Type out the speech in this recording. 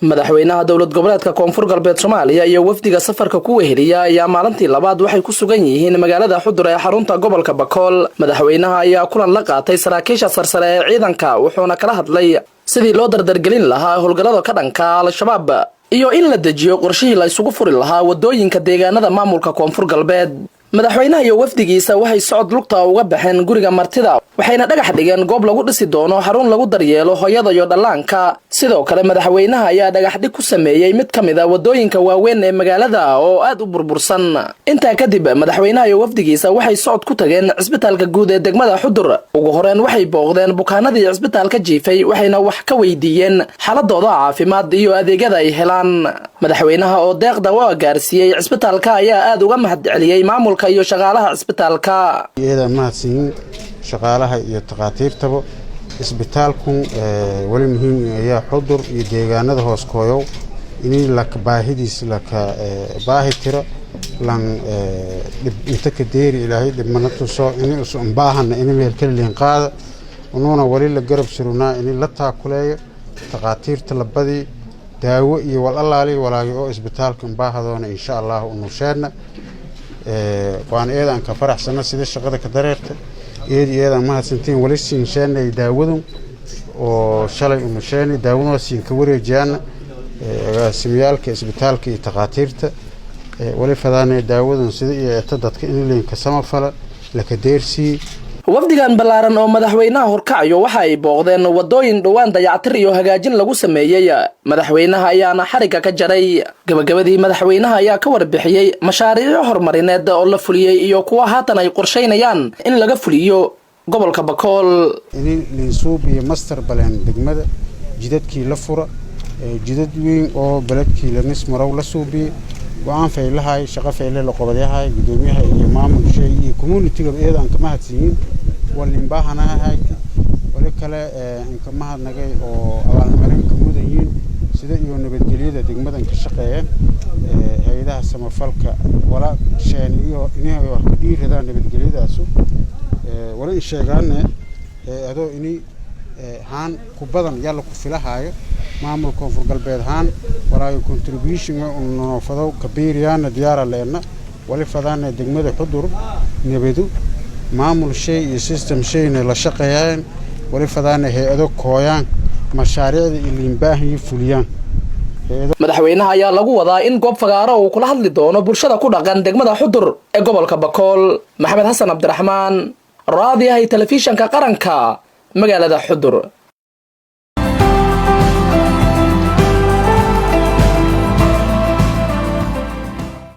madaxweynaha dowlad goboleedka koonfur galbeed Soomaaliya iyo wafdiga safarka ku weheliya ayaa maalintii labaad waxay ku sugan yihiin magaalada Xudur ee xarunta gobolka Bakool. Madaxweynaha ayaa kulan la qaatay saraakiisha sarsare ee ciidanka wuxuuna kala hadlay sidii loo dardargelin lahaa howlgallada ka dhanka al-shabaab iyo in la dejiyo qorshihii la isugu furi lahaa wadooyinka deegaanada maamulka koonfur galbeed. madaxweynaha iyo wafdigiisa waxay socod lugta uga baxeen guriga martida waxayna dhagax dhigeen goob lagu dhisi doono xarun lagu daryeelo hooyada iyo dhallaanka. sidoo kale madaxweynaha ayaa dhagax dhig ku sameeyay mid kamid ah wadooyinka waaweyn ee magaalada oo aad u burbursan. intaa kadib madaxweynaha iyo wafdigiisa waxay socod ku tageen cisbitaalka guud ee degmada Xudur. ugu horeen waxay booqdeen bukaanadii cisbitaalka jiifay waxayna wax ka weydiiyeen xaaladooda caafimaad iyo adeegyada ay helaan. madaxweynaha oo deeqda waa gaarsiiyay cisbitaalka ayaa aad uga mahadceliyay maamulka iyo shaqaalaha cisbitaalka. iyada mahadsan shaqaalaha iyo takhaatiirtaba isbitaalku wali muhiim ayaa Xudur iyo deegaanada hoos kooyow inay la baahidiis la ka baahi tiro lan inta ka deeri ilaahay dhimana tuso inay u baahan in meel kale leen qaada unoona wali la garab surunaa in la taakuleeyo takhaatiirta labadii daawo iyo walaalaali walaagi oo isbitaalka baahadoona insha Allah uu sheegna waan eedan ka faraxsana sida shaqada ka dareerta eedan ma hadsantiin wali siin sheegnay daawadu oo shalay uu sheegnay daawada siin ka wareejiyana simiyalka isbitaalka iyo takhaatiirta wali fadaanay daawadan sida iyo dadka in leen ka samafala la ka deersi. wafdigan balaaran oo madaxweynaha horkacayo waxa ay booqdeen wadooyin dhawaan dayactir iyo hagaajin lagu sameeyay. madaxweynaha ayaana xariga ka jaray. gabagabadii madaxweynaha ayaa ka warbixiyay mashaariic horumarineed oo la fuliyay iyo kuwa haatan ay qorsheynayaan in laga fuliyo gobolka Bakool. in liisuub iyo master plan degmada jidadkii la fura jidad weyn oo baladkii la nismaraw la suubi waan faylahay shaqo fayle la qabadahay gudoomiyaha iyo maamulka iyo community-ga eedan ka mahadsiin walin baahanahay wali kale in ka mahadnagay oo abaalmarin ka mudayiin sida iyo nabadgelyada degmadan ka shaqeeya hay'adaha samafalka wala sheen iyo inay wax ku dhiiradaan nabadgelyadaas wala sheegaan adoo inay haan ku badan yalla ku filahayo maamulka koonfur galbeed haan walaa contribution oo fado kabiiriyana diyaar leena wali fadana degmada Xudur nabadu maamul shay iyo system shayna la shaqeeyaan wali fadana hay'ado kooyaan mashaariicda ilin baahan fuliyaan. madaxweynaha ayaa lagu wadaa in goob fagaaro uu kula hadli doono bulshada ku dhaqan degmada Xudur ee gobolka Bakool. Maxamed Xasan Abdiraxmaan raadiyaha telefishanka qaranka magaalada Xudur.